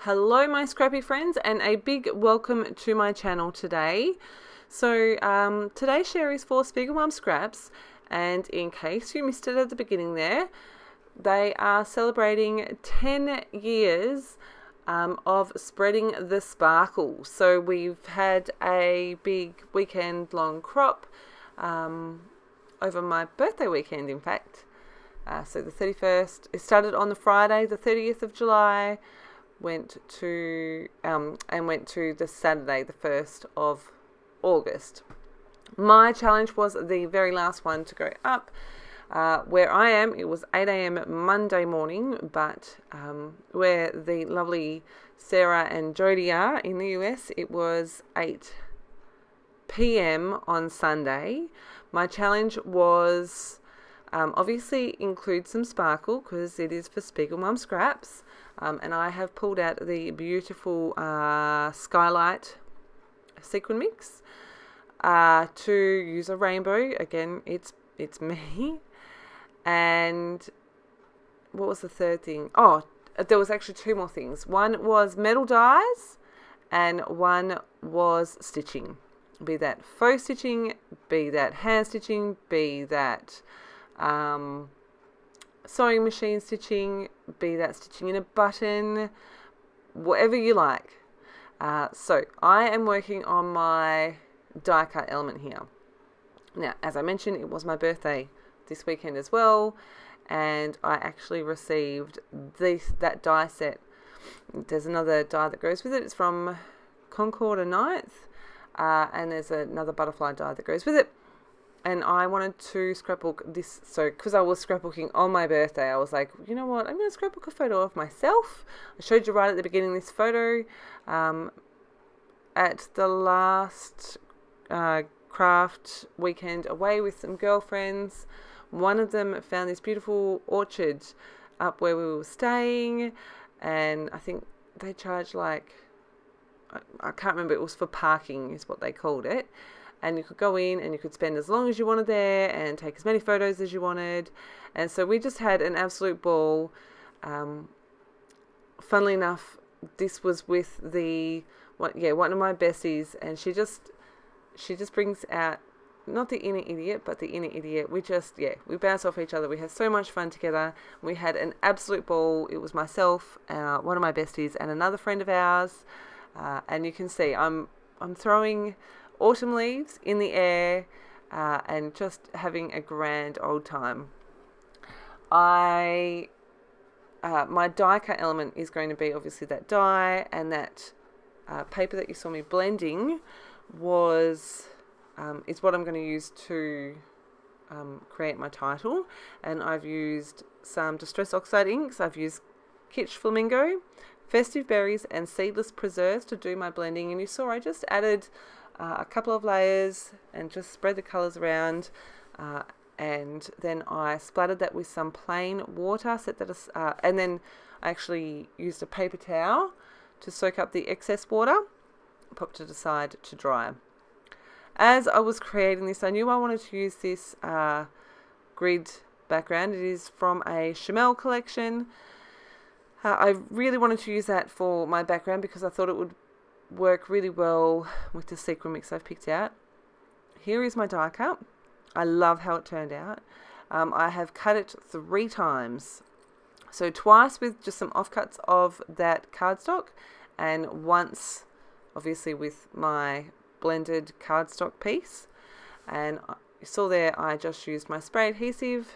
Hello my scrappy friends, and a big welcome to my channel today. So today's share is for Spiegel Mum Scraps, and in case you missed it at the beginning there, they are celebrating 10 years of spreading the sparkle. So we've had a big weekend long crop over my birthday weekend, in fact. So the 31st, it started on the Friday, the 30th of July, went to the Saturday, the 1st of August. My challenge was the very last one to go up. Where I am, it was 8 a.m. Monday morning, but where the lovely Sarah and Jody are in the US, it was 8 p.m. on Sunday. My challenge was obviously include some sparkle because it is for Spiegel Mum Scraps, and I have pulled out the beautiful Skylight sequin mix to use a rainbow. Again, it's me. And what was the third thing? Oh, there was actually two more things. One was metal dies and one was stitching. Be that faux stitching, be that hand stitching, be that sewing machine stitching, be that stitching in a button, whatever you like. So I am working on my die cut element here. Now, as I mentioned, it was my birthday this weekend as well, and I actually received that die set. There's another die that goes with it. It's from Concord and Ninth, and there's another butterfly die that goes with it. And I wanted to scrapbook this, so because I was scrapbooking on my birthday, I was like, you know what, I'm going to scrapbook a photo of myself. I showed you right at the beginning this photo at the last craft weekend away with some girlfriends. One of them found this beautiful orchard up where we were staying, and I think they charged like, I can't remember, it was for parking is what they called it. And you could go in and you could spend as long as you wanted there and take as many photos as you wanted. And so we just had an absolute ball. Funnily enough, this was with one of my besties, and she just brings out not the inner idiot, but the inner idiot. We bounce off each other. We had so much fun together. We had an absolute ball. It was myself, one of my besties, and another friend of ours. And you can see I'm throwing autumn leaves in the air and just having a grand old time. My die cut element is going to be obviously that die, and that paper that you saw me blending is what I'm going to use to create my title. And I've used some Distress Oxide inks. I've used Kitsch Flamingo, Festive Berries, and Seedless Preserves to do my blending. And you saw I just added a couple of layers and just spread the colours around, and then I splattered that with some plain water, and then I actually used a paper towel to soak up the excess water, popped it aside to dry. As I was creating this, I knew I wanted to use this grid background. It is from a Chamel collection. I really wanted to use that for my background because I thought it would work really well with the sequin mix I've picked out. Here is my die cut. I love how it turned out. I have cut it 3 times. So twice with just some offcuts of that cardstock, and once obviously with my blended cardstock piece. And you saw there I just used my spray adhesive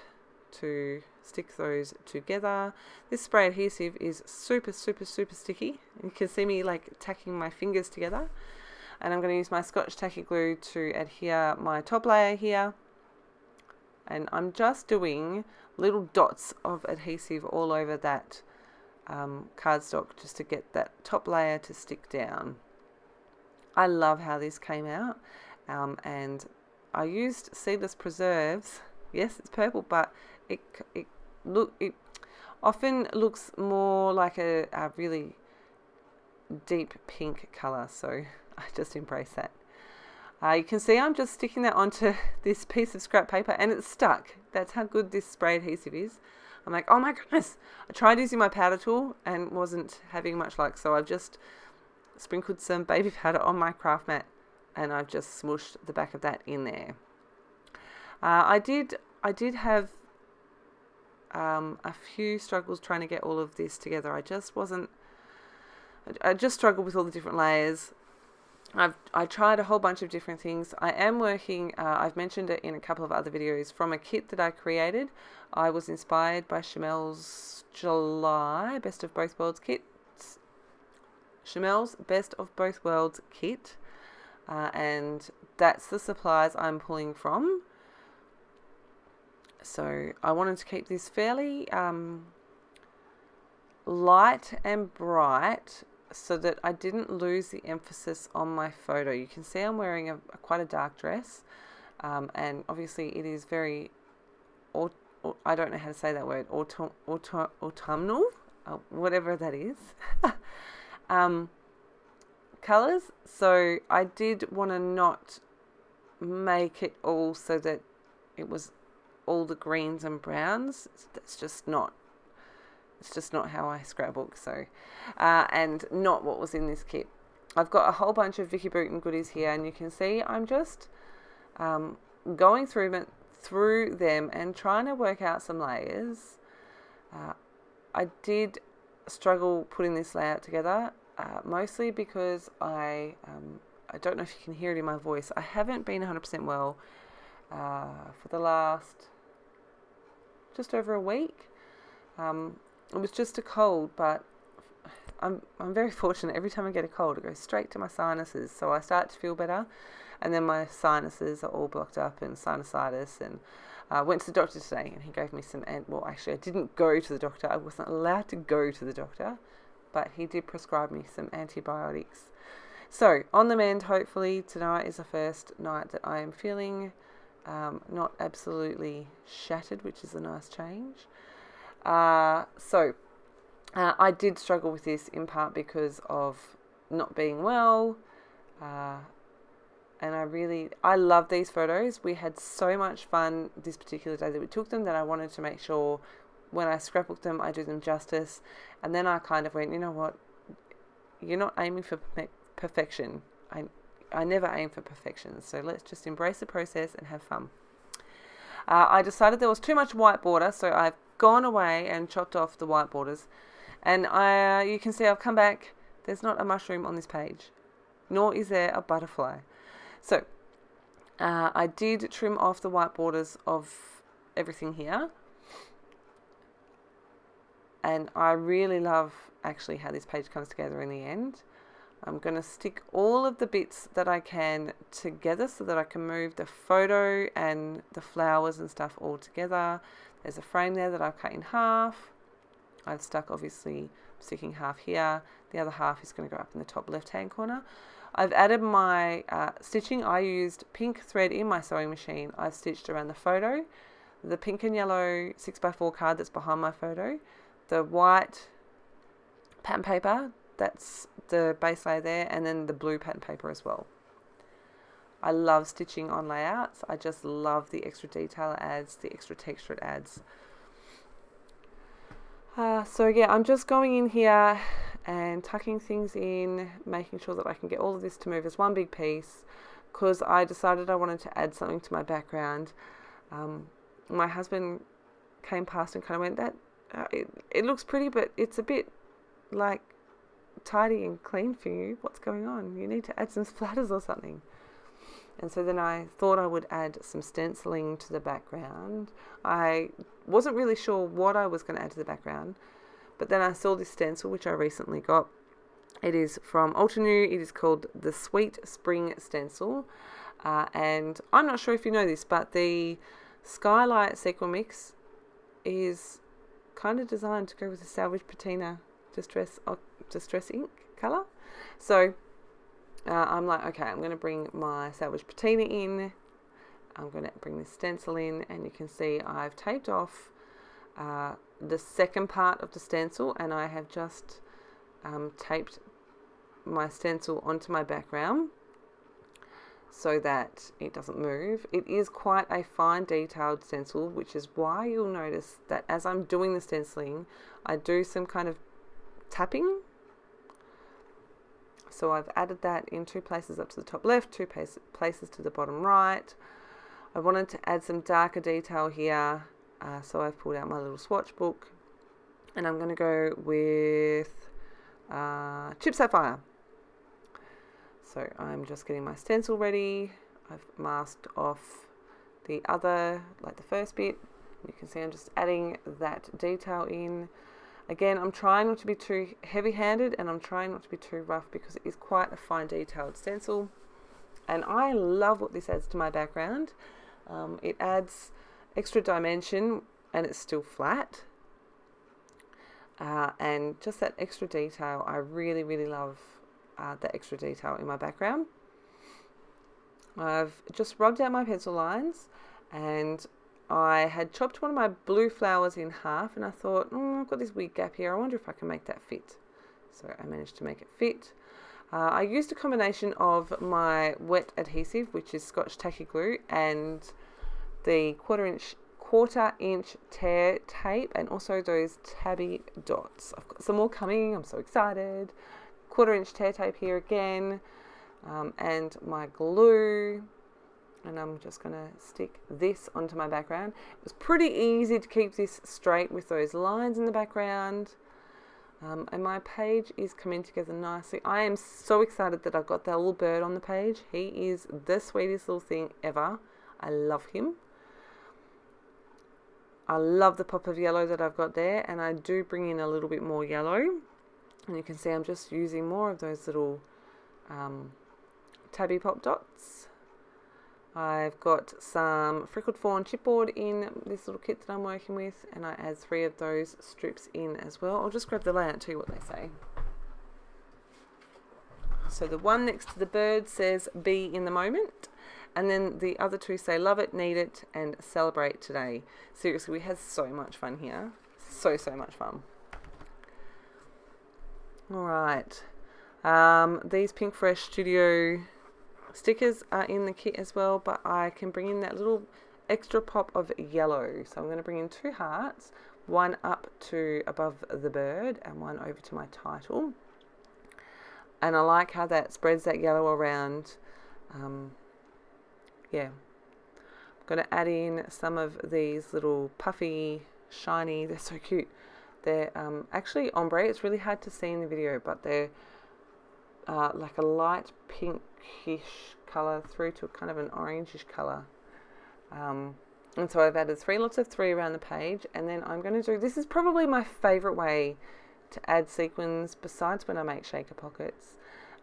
to stick those together. This spray adhesive is super sticky. You can see me like tacking my fingers together. And I'm going to use my Scotch tacky glue to adhere my top layer here. And I'm just doing little dots of adhesive all over that cardstock just to get that top layer to stick down. I love how this came out, and I used Seedless Preserves. Yes, it's purple, but it often looks more like a really deep pink colour, so I just embrace that. You can see I'm just sticking that onto this piece of scrap paper, and it's stuck. That's how good this spray adhesive is. I'm like, oh my goodness. I tried using my powder tool and wasn't having much luck. So I've just sprinkled some baby powder on my craft mat and I've just smooshed the back of that in there. I did have a few struggles trying to get all of this together. I just struggled with all the different layers. I tried a whole bunch of different things. I am working, I've mentioned it in a couple of other videos, from a kit that I created. I was inspired by Chamel's July Best of Both Worlds kit. Chamel's Best of Both Worlds kit. And that's the supplies I'm pulling from. So I wanted to keep this fairly light and bright, so that I didn't lose the emphasis on my photo. You can see I'm wearing quite a dark dress, and obviously it is very, I don't know how to say that word, autumnal, whatever that is, colours. So I did want to not make it all so that it was all the greens and browns. That's just not, it's just not how I scrapbook. So, and not what was in this kit. I've got a whole bunch of Vicky Bruton goodies here, and you can see I'm just going through them and trying to work out some layers. I did struggle putting this layout together, mostly because I don't know if you can hear it in my voice. I haven't been 100% well for the last just over a week. It was just a cold, but I'm very fortunate. Every time I get a cold, it goes straight to my sinuses. So I start to feel better, and then my sinuses are all blocked up and sinusitis. And I went to the doctor today, and he gave me some. Well, actually, I didn't go to the doctor. I wasn't allowed to go to the doctor, but he did prescribe me some antibiotics. So on the mend. Hopefully tonight is the first night that I am feeling not absolutely shattered, which is a nice change. So I did struggle with this in part because of not being well, and I love these photos. We had so much fun this particular day that we took them, that I wanted to make sure when I scrapbook them I do them justice. And then I kind of went, you know what, you're not aiming for perfection. I never aim for perfection, so let's just embrace the process and have fun. I decided there was too much white border, so I've gone away and chopped off the white borders, and you can see I've come back. There's not a mushroom on this page, nor is there a butterfly. So I did trim off the white borders of everything here, and I really love actually how this page comes together in the end. I'm going to stick all of the bits that I can together so that I can move the photo and the flowers and stuff all together. There's a frame there that I've cut in half. I've stuck, obviously, sticking half here. The other half is going to go up in the top left-hand corner. I've added my stitching. I used pink thread in my sewing machine. I've stitched around the photo, the pink and yellow 6x4 card that's behind my photo, the white pattern paper, that's the base layer there, and then the blue pattern paper as well. I love stitching on layouts. I just love the extra detail it adds, the extra texture it adds. So yeah, I'm just going in here and tucking things in, making sure that I can get all of this to move as one big piece, because I decided I wanted to add something to my background. My husband came past and kind of went, it looks pretty, but it's a bit like tidy and clean for you. What's going on? You need to add some splatters or something. And so then I thought I would add some stenciling to the background. I wasn't really sure what I was going to add to the background, but then I saw this stencil which I recently got. It is from Altenew. It is called the Sweet Spring Stencil, and I'm not sure if you know this, but the Skylight sequin mix is kind of designed to go with the Salvage Patina Distress ink colour. So I'm like, okay, I'm going to bring my Salvage Patina in. I'm going to bring this stencil in, and you can see I've taped off the second part of the stencil, and I have just taped my stencil onto my background. so that it doesn't move. It is quite a fine detailed stencil, which is why you'll notice that as I'm doing the stenciling, I do some kind of tapping. So I've added that in 2 places up to the top left, 2 places to the bottom right. I wanted to add some darker detail here, so I've pulled out my little swatch book, and I'm going to go with Chip Sapphire. So I'm just getting my stencil ready. I've masked off the other, like the first bit. You can see I'm just adding that detail in. Again, I'm trying not to be too heavy-handed, and I'm trying not to be too rough because it is quite a fine detailed stencil. And I love what this adds to my background. It adds extra dimension, and it's still flat. And just that extra detail, I really, really love that extra detail in my background. I've just rubbed out my pencil lines, and I had chopped one of my blue flowers in half, and I thought, I've got this weird gap here, I wonder if I can make that fit. So I managed to make it fit. I used a combination of my wet adhesive, which is Scotch Tacky Glue, and the quarter inch tear tape, and also those tabby dots. I've got some more coming, I'm so excited. 1/4 inch tear tape here again, and my glue, and I'm just going to stick this onto my background. It was pretty easy to keep this straight with those lines in the background, and my page is coming together nicely. I am so excited that I've got that little bird on the page. He is the sweetest little thing ever. I love him. I love the pop of yellow that I've got there, and I do bring in a little bit more yellow. And you can see I'm just using more of those little tabby pop dots. I've got some freckled fawn chipboard in this little kit that I'm working with, and I add 3 of those strips in as well. I'll just grab the layout to you what they say. So the one next to the bird says be in the moment, and then the other 2 say love it, need it, and celebrate today. Seriously, we had so much fun here. So much fun. Alright, these Pink Fresh Studio stickers are in the kit as well, but I can bring in that little extra pop of yellow. So I'm going to bring in 2 hearts, one up to above the bird and one over to my title. And I like how that spreads that yellow around. Yeah, I'm going to add in some of these little puffy, shiny, they're so cute. They're actually ombre. It's really hard to see in the video, but they're like a light pinkish colour through to kind of an orangish colour. And so I've added 3 lots of 3 around the page, and then I'm going to do, this is probably my favourite way to add sequins besides when I make shaker pockets.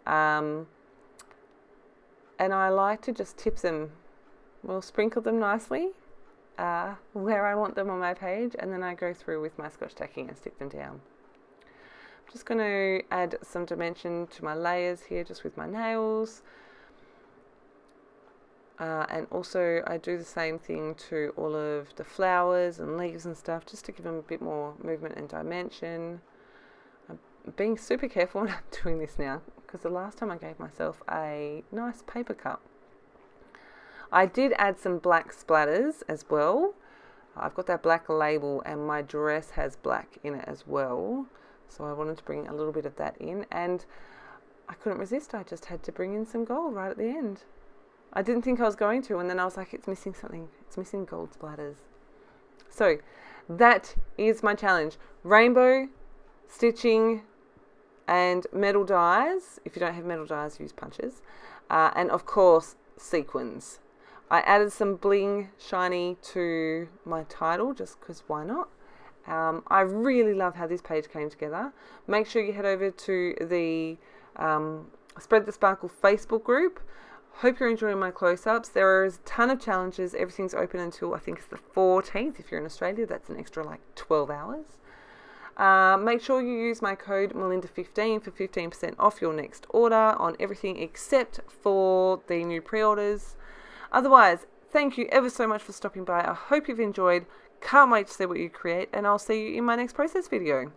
And I like to just tip them, well, sprinkle them nicely where I want them on my page, and then I go through with my Scotch tacking and stick them down. I'm just going to add some dimension to my layers here just with my nails, and also I do the same thing to all of the flowers and leaves and stuff just to give them a bit more movement and dimension. I'm being super careful when I'm doing this now because the last time I gave myself a nice paper cut. I did add some black splatters as well. I've got that black label and my dress has black in it as well. So I wanted to bring a little bit of that in, and I couldn't resist. I just had to bring in some gold right at the end. I didn't think I was going to, and then I was like, it's missing something. It's missing gold splatters. So that is my challenge. Rainbow, stitching, and metal dies. If you don't have metal dies, use punches. And of course, sequins. I added some bling shiny to my title just because why not? I really love how this page came together. Make sure you head over to the Spread the Sparkle Facebook group. Hope you're enjoying my close-ups. There is a ton of challenges. Everything's open until I think it's the 14th. If you're in Australia, that's an extra like 12 hours. Make sure you use my code Melinda15 for 15% off your next order on everything except for the new pre-orders. Otherwise, thank you ever so much for stopping by. I hope you've enjoyed. Can't wait to see what you create, and I'll see you in my next process video.